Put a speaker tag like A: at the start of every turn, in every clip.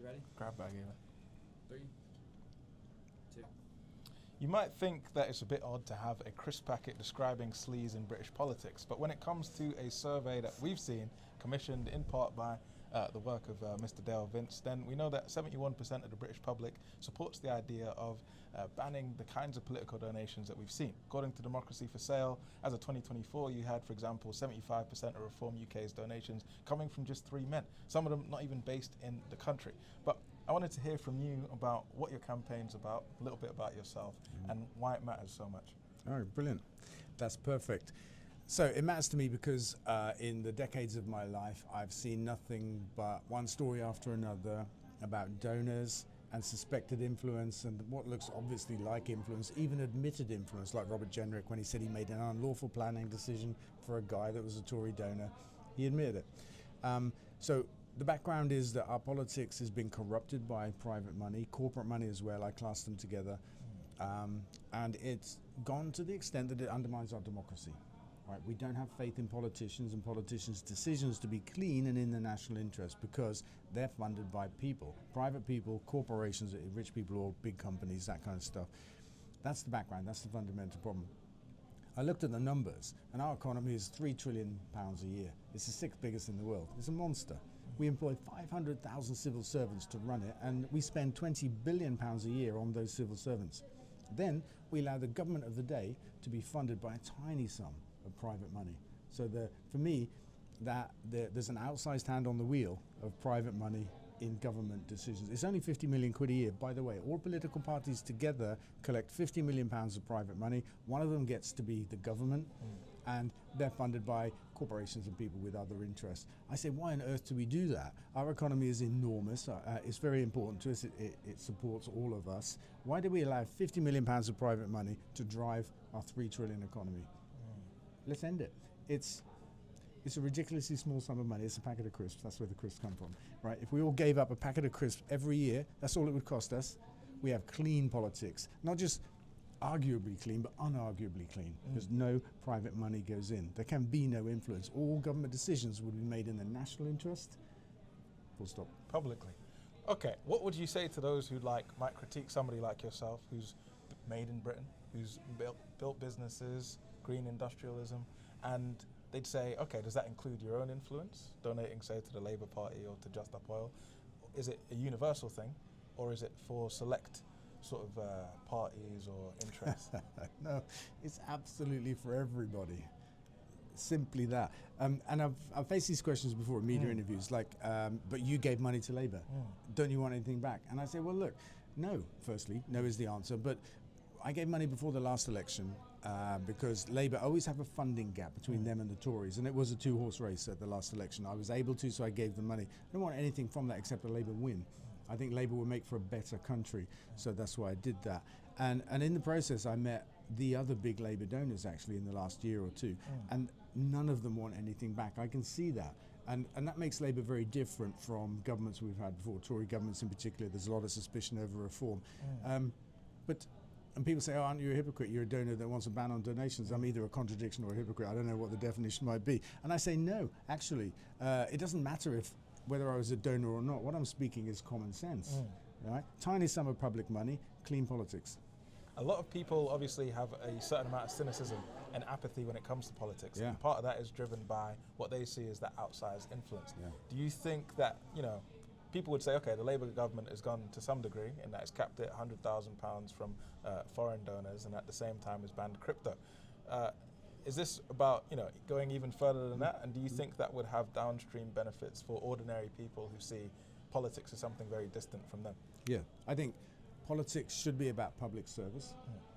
A: ready?
B: Grab bag, Eva.
A: 3, 2.
B: You might think that it's a bit odd to have a crisp packet describing sleaze in British politics, but when it comes to a survey that we've seen, commissioned in part by the work of Mr. Dale Vince, then we know that 71% of the British public supports the idea of banning the kinds of political donations that we've seen. According to Democracy for Sale, as of 2024, you had, for example, 75% of Reform UK's donations coming from just 3 men, some of them not even based in the country. But I wanted to hear from you about what your campaign's about, a little bit about yourself, and why it matters so much.
C: Oh, brilliant. That's perfect. So it matters to me because in the decades of my life, I've seen nothing but one story after another about donors and suspected influence and what looks obviously like influence, even admitted influence, like Robert Jenrick when he said he made an unlawful planning decision for a guy that was a Tory donor. He admitted it. So the background is that our politics has been corrupted by private money, corporate money as well. I class them together. And it's gone to the extent that it undermines our democracy. Right? We don't have faith in politicians and politicians' decisions to be clean and in the national interest because they're funded by people, private people, corporations, rich people or big companies, that kind of stuff. That's the background. That's the fundamental problem. I looked at the numbers, and our economy is £3 trillion a year. It's the 6th biggest in the world. It's a monster. We employ 500,000 civil servants to run it, and we spend £20 billion a year on those civil servants. Then we allow the government of the day to be funded by a tiny sum of private money. So for me, there's an outsized hand on the wheel of private money in government decisions. It's only 50 million quid a year. By the way, all political parties together collect 50 million pounds of private money. One of them gets to be the government, and they're funded by corporations and people with other interests. I say, why on earth do we do that? Our economy is enormous. It's very important to us. It supports all of us. Why do we allow 50 million pounds of private money to drive our 3 trillion economy? Let's end it. It's a ridiculously small sum of money. It's a packet of crisps. That's where the crisps come from, right? If we all gave up a packet of crisps every year, that's all it would cost us. We have clean politics, not just arguably clean, but unarguably clean, because no private money goes in. There can be no influence. All government decisions would be made in the national interest. Full stop.
B: Publicly. Okay, what would you say to those who might critique somebody like yourself, who's made in Britain, who's built businesses, green industrialism, and they'd say, okay, does that include your own influence, donating, say, to the Labour Party or to Just Up Oil? Is it a universal thing, or is it for select sort of parties or interests?
C: No, it's absolutely for everybody. Simply that. And I've faced these questions before in media interviews, like, but you gave money to Labour. Don't you want anything back? And I say, well, look, no, firstly, no is the answer, but I gave money before the last election because Labour always have a funding gap between them and the Tories, and it was a 2-horse race at the last election. I was able to, so I gave them money. I don't want anything from that except a Labour win. I think Labour will make for a better country, so that's why I did that. And in the process, I met the other big Labour donors actually in the last year or two, and none of them want anything back. I can see that. And that makes Labour very different from governments we've had before, Tory governments in particular. There's a lot of suspicion over reform. And people say, oh, aren't you a hypocrite? You're a donor that wants a ban on donations. I'm either a contradiction or a hypocrite. I don't know what the definition might be. And I say, no, actually, it doesn't matter whether I was a donor or not. What I'm speaking is common sense. Right? Tiny sum of public money, clean politics.
B: A lot of people obviously have a certain amount of cynicism and apathy when it comes to politics.
C: Yeah.
B: And part of that is driven by what they see as that outsized influence.
C: Yeah.
B: Do you think that, people would say, okay, the Labour government has gone to some degree in that it's capped at £100,000 from foreign donors and at the same time has banned crypto. Is this about, going even further than that? And do you think that would have downstream benefits for ordinary people who see politics as something very distant from them?
C: Yeah, I think politics should be about public service,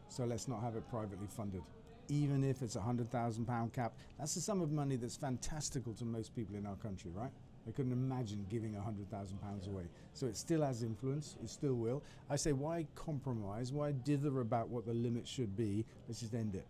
C: so let's not have it privately funded. Even if it's a £100,000 cap, that's a sum of money that's fantastical to most people in our country, right? They couldn't imagine giving £100,000 away. So it still has influence, it still will. I say, why compromise? Why dither about what the limit should be? Let's just end it.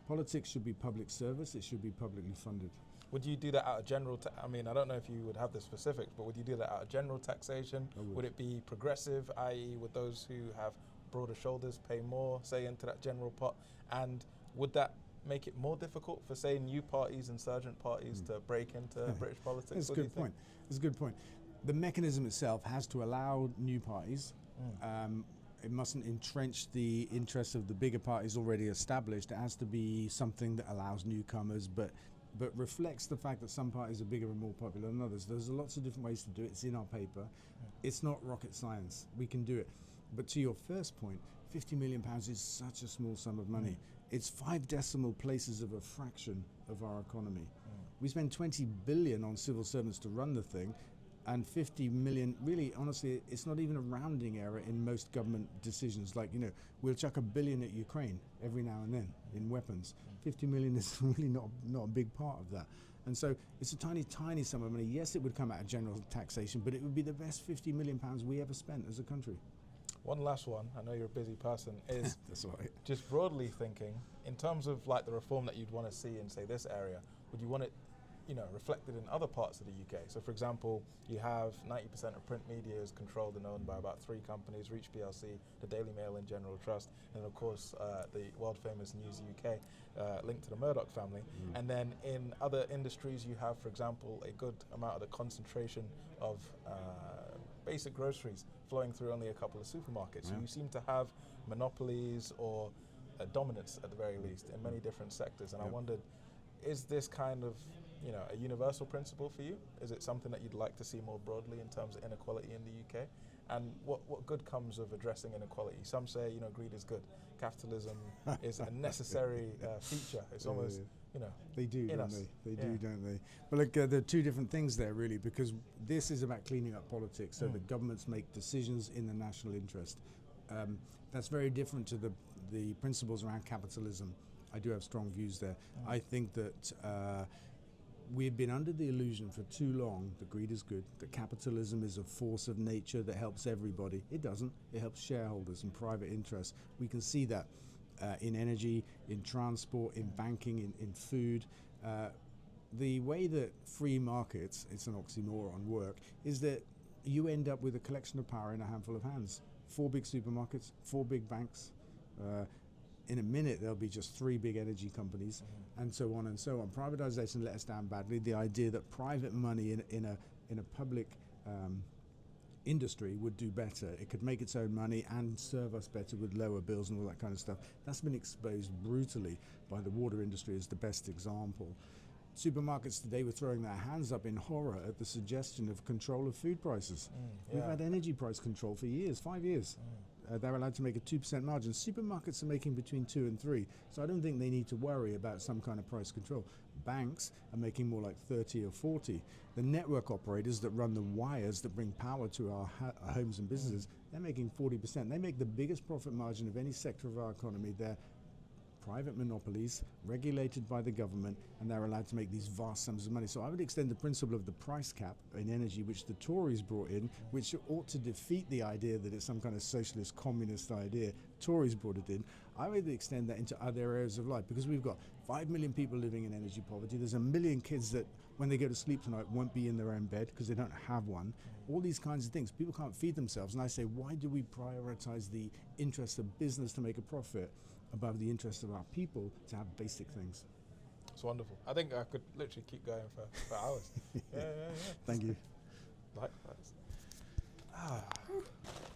C: Politics should be public service, it should be publicly funded.
B: Would you do that out of general, I don't know if you would have the specifics, but would you do that out of general taxation? Would it be progressive, i.e. would those who have broader shoulders pay more, say, into that general pot? And would that make it more difficult for, say, new parties, insurgent parties to break into British politics?
C: That's a good point. That's a good point. The mechanism itself has to allow new parties. It mustn't entrench the interests of the bigger parties already established. It has to be something that allows newcomers, but reflects the fact that some parties are bigger and more popular than others. There's lots of different ways to do it. It's in our paper. It's not rocket science. We can do it. But to your first point, £50 million is such a small sum of money. It's 5 decimal places of a fraction of our economy. We spend 20 billion on civil servants to run the thing, and 50 million, really, honestly, it's not even a rounding error in most government decisions. Like, we'll chuck $1 billion at Ukraine every now and then in weapons. 50 million is really not a big part of that. And so it's a tiny, tiny sum of money. Yes, it would come out of general taxation, but it would be the best £50 million we ever spent as a country.
B: One last one, I know you're a busy person, is
C: That's all right.
B: just broadly thinking, in terms of like the reform that you'd want to see in, say, this area, would you want it, reflected in other parts of the UK? So, for example, you have 90% of print media is controlled and owned by about 3 companies: Reach plc, the Daily Mail and General Trust, and of course the world-famous News UK, linked to the Murdoch family. And then in other industries, you have, for example, a good amount of the concentration of basic groceries flowing through only a couple of supermarkets. So you seem to have monopolies or dominance, at the very least, in many different sectors. And I wondered, is this kind of a universal principle for you? Is it something that you'd like to see more broadly in terms of inequality in the UK? And what good comes of addressing inequality? Some say, greed is good. Capitalism is a necessary feature. It's almost,
C: They do,
B: in
C: don't
B: us.
C: they? They do, don't they? But look, there are 2 different things there, really, because this is about cleaning up politics, so that governments make decisions in the national interest. That's very different to the principles around capitalism. I do have strong views there. I think that we've been under the illusion for too long that greed is good, that capitalism is a force of nature that helps everybody. It doesn't. It helps shareholders and private interests. We can see that in energy, in transport, in banking, in food. The way that free markets, it's an oxymoron, work, is that you end up with a collection of power in a handful of hands. 4 big supermarkets, 4 big banks. In a minute, there'll be just 3 big energy companies, and so on and so on. Privatization let us down badly. The idea that private money in a public industry would do better. It could make its own money and serve us better with lower bills and all that kind of stuff. That's been exposed brutally by the water industry as the best example. Supermarkets today were throwing their hands up in horror at the suggestion of control of food prices. We've had energy price control for years, 5 years. They're allowed to make a 2% margin. Supermarkets are making between 2 and 3, so I don't think they need to worry about some kind of price control. Banks are making more like 30 or 40. The network operators that run the wires that bring power to our homes and businesses, they're making 40%. They make the biggest profit margin of any sector of our economy. They're private monopolies regulated by the government, and they're allowed to make these vast sums of money. So I would extend the principle of the price cap in energy, which the Tories brought in, which ought to defeat the idea that it's some kind of socialist communist idea. Tories brought it in. I would extend that into other areas of life, because we've got 5 million people living in energy poverty. There's 1 million kids that when they go to sleep tonight won't be in their own bed because they don't have one. All these kinds of things. People can't feed themselves, and I say, why do we prioritize the interests of business to make a profit above the interests of our people to have basic things?
B: It's wonderful. I think I could literally keep going for hours. Yeah.
C: Thank you.
B: Likewise.